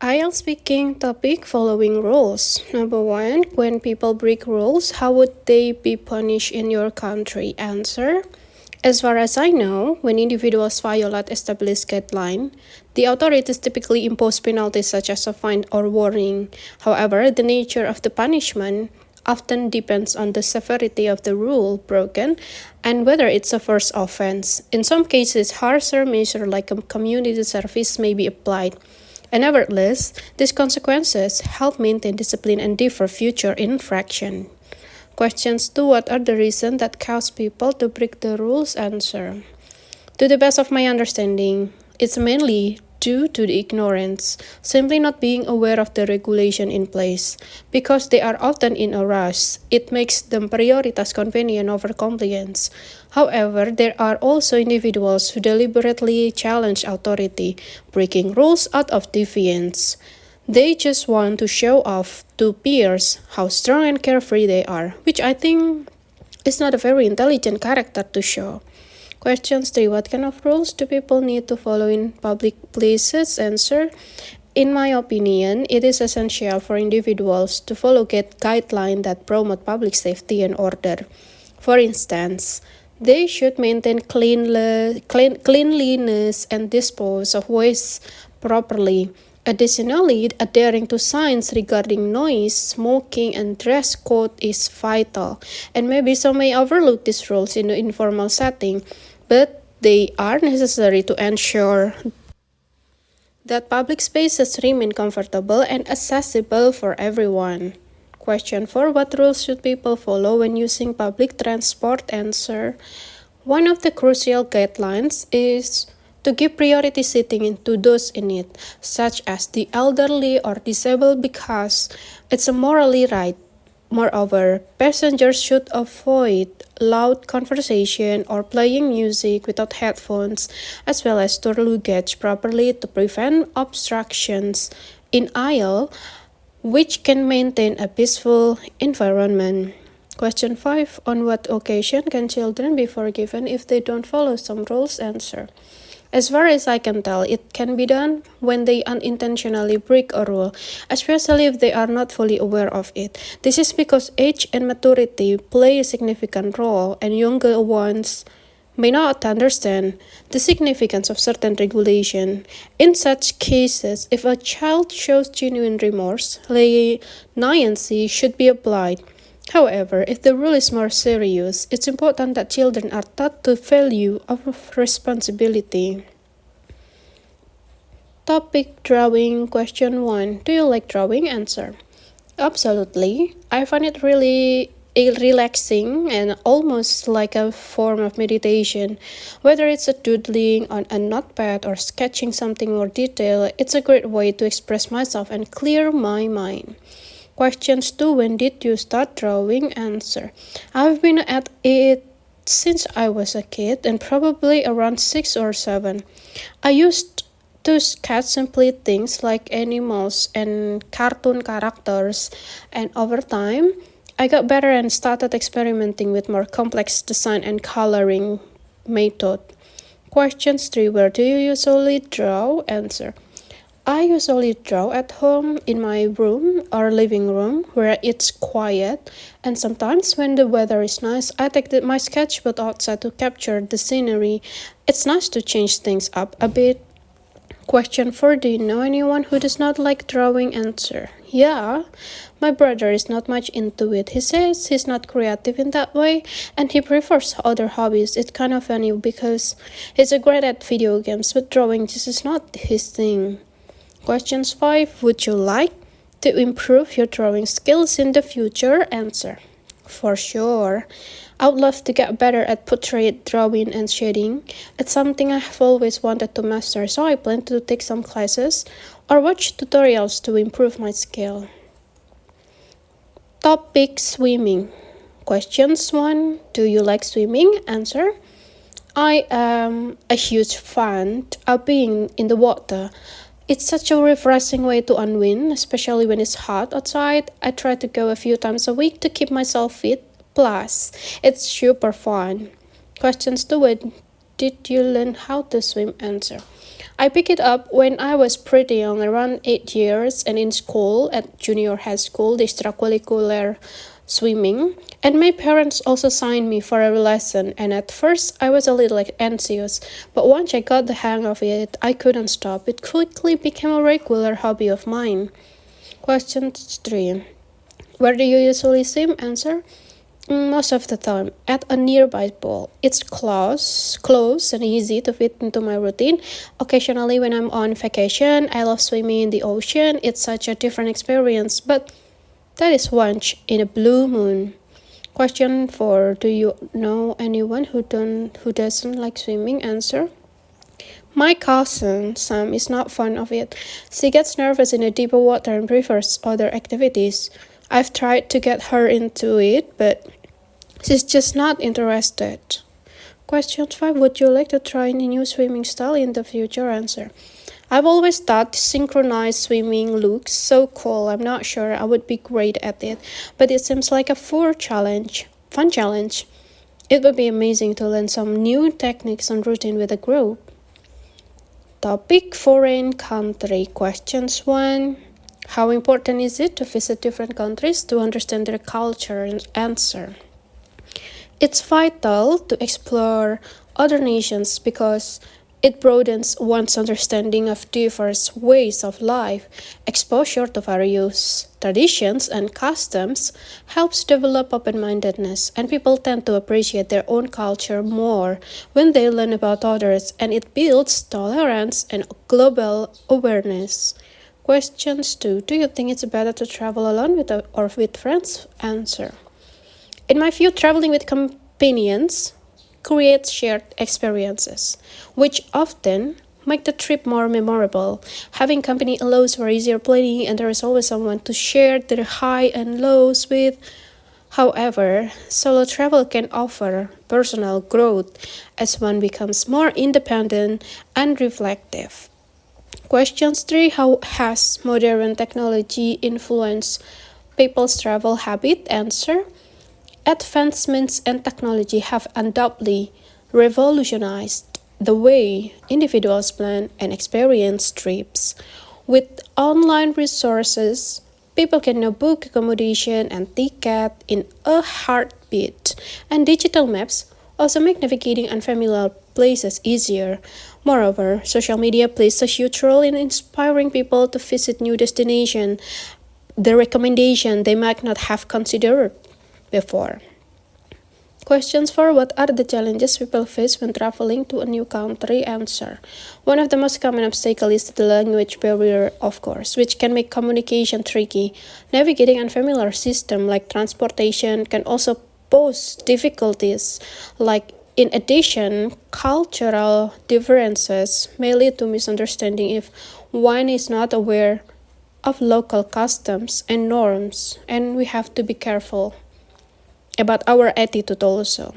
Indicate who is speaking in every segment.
Speaker 1: IELTS speaking topic following rules. Number one, when people break rules, how would they be punished in your country? Answer. As far as I know, when individuals violate established guidelines, the authorities typically impose penalties such as a fine or warning. However, the nature of the punishment often depends on the severity of the rule broken and whether it's a first offense. In some cases, harsher measures like a community service may be applied. And nevertheless, these consequences help maintain discipline and deter future infraction. Questions 2. What are the reasons that cause people to break the rules? Answer. To the best of my understanding, it's mainly due to the ignorance, simply not being aware of the regulation in place. Because they are often in a rush, it makes them prioritize convenience over compliance. However, there are also individuals who deliberately challenge authority, breaking rules out of defiance. They just want to show off to peers how strong and carefree they are, which I think is not a very intelligent character to show. Questions 3. What kind of rules do people need to follow in public places? Answer. In my opinion, it is essential for individuals to follow guidelines that promote public safety and order. For instance, they should maintain cleanliness and dispose of waste properly. Additionally, adhering to signs regarding noise, smoking, and dress code is vital, and maybe some may overlook these rules in an informal setting, but they are necessary to ensure that public spaces remain comfortable and accessible for everyone. Question 4. What rules should people follow when using public transport? Answer. One of the crucial guidelines is to give priority seating to those in need, such as the elderly or disabled, because it's a morally right. Moreover, passengers should avoid loud conversation or playing music without headphones, as well as store luggage properly to prevent obstructions in aisle, which can maintain a peaceful environment. Question 5. On what occasion can children be forgiven if they don't follow some rules? Answer. As far as I can tell, it can be done when they unintentionally break a rule, especially if they are not fully aware of it. This is because age and maturity play a significant role, and younger ones may not understand the significance of certain regulation. In such cases, if a child shows genuine remorse, leniency should be applied. However, if the rule is more serious, it's important that children are taught the value of responsibility. Topic drawing. Question 1. Do you like drawing? Answer. Absolutely. I find it really relaxing and almost like a form of meditation. Whether it's a doodling on a notepad or sketching something more detailed, it's a great way to express myself and clear my mind. Questions 2. When did you start drawing? Answer. I've been at it since I was a kid and probably around 6 or 7. I used to sketch simply things like animals and cartoon characters, and over time, I got better and started experimenting with more complex design and coloring method. Questions 3. Where do you usually draw? Answer. I usually draw at home in my room or living room where it's quiet, and sometimes when the weather is nice, I take my sketchbook outside to capture the scenery. It's nice to change things up a bit. Question 4. Do you know anyone who does not like drawing? Answer. Yeah, my brother is not much into it. He says he's not creative in that way and he prefers other hobbies. It's kind of funny because he's great at video games, but drawing just is not his thing. Questions 5. Would you like to improve your drawing skills in the future? Answer. For sure. I would love to get better at portrait drawing and shading. It's something I have always wanted to master, so I plan to take some classes or watch tutorials to improve my skill. Topic swimming. Questions 1. Do you like swimming? Answer. I am a huge fan of being in the water. It's such a refreshing way to unwind, especially when it's hot outside. I try to go a few times a week to keep myself fit. Plus, it's super fun. Questions 2. When did you learn how to swim? Answer. I picked it up when I was pretty young, around 8 years, and in school, at junior high school, the extracurricular swimming. And my parents also signed me for a lesson, and at first I was a little anxious, but once I got the hang of it, I couldn't stop. It quickly became a regular hobby of mine. Question 3. Where do you usually swim? Answer. Most of the time, at a nearby pool. It's close and easy to fit into my routine. Occasionally, when I'm on vacation, I love swimming in the ocean. It's such a different experience, but that is once in a blue moon. Question 4. Do you know anyone who doesn't like swimming? Answer. My cousin Sam is not fond of it. She gets nervous in the deeper water and prefers other activities. I've tried to get her into it, but she's just not interested. Question 5. Would you like to try a new swimming style in the future? Answer. I've always thought synchronized swimming looks so cool. I'm not sure I would be great at it, but it seems like a fun challenge. It would be amazing to learn some new techniques and routine with a group. Topic: foreign country. Questions 1. How important is it to visit different countries to understand their culture? And answer. It's vital to explore other nations because it broadens one's understanding of diverse ways of life. Exposure to various traditions and customs helps develop open-mindedness, and people tend to appreciate their own culture more when they learn about others, and it builds tolerance and global awareness. Questions 2. Do you think it's better to travel alone or with friends? Answer. In my view, traveling with companions creates shared experiences, which often make the trip more memorable. Having company allows for easier planning, and there is always someone to share the high and lows with. However, solo travel can offer personal growth as one becomes more independent and reflective. Questions 3. How has modern technology influenced people's travel habit? Answer. Advancements in technology have undoubtedly revolutionized the way individuals plan and experience trips. With online resources, people can now book accommodation and ticket in a heartbeat, and digital maps also make navigating unfamiliar places easier. Moreover, social media plays a huge role in inspiring people to visit new destinations, the recommendation they might not have considered before. Questions 4. What are the challenges people face when traveling to a new country? Answer. One of the most common obstacles is the language barrier, of course, which can make communication tricky. Navigating unfamiliar systems like transportation can also pose difficulties. In addition, cultural differences may lead to misunderstanding if one is not aware of local customs and norms, and we have to be careful about our attitude also.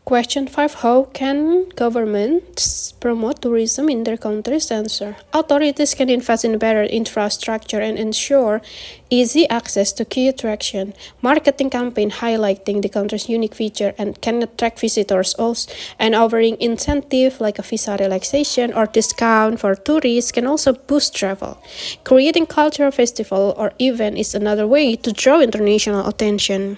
Speaker 1: Question 5. How can governments promote tourism in their countries? Answer. Authorities can invest in better infrastructure and ensure easy access to key attraction. Marketing campaign highlighting the country's unique feature and can attract visitors also, and offering incentive like a visa relaxation or discount for tourists can also boost travel. Creating cultural festival or event is another way to draw international attention.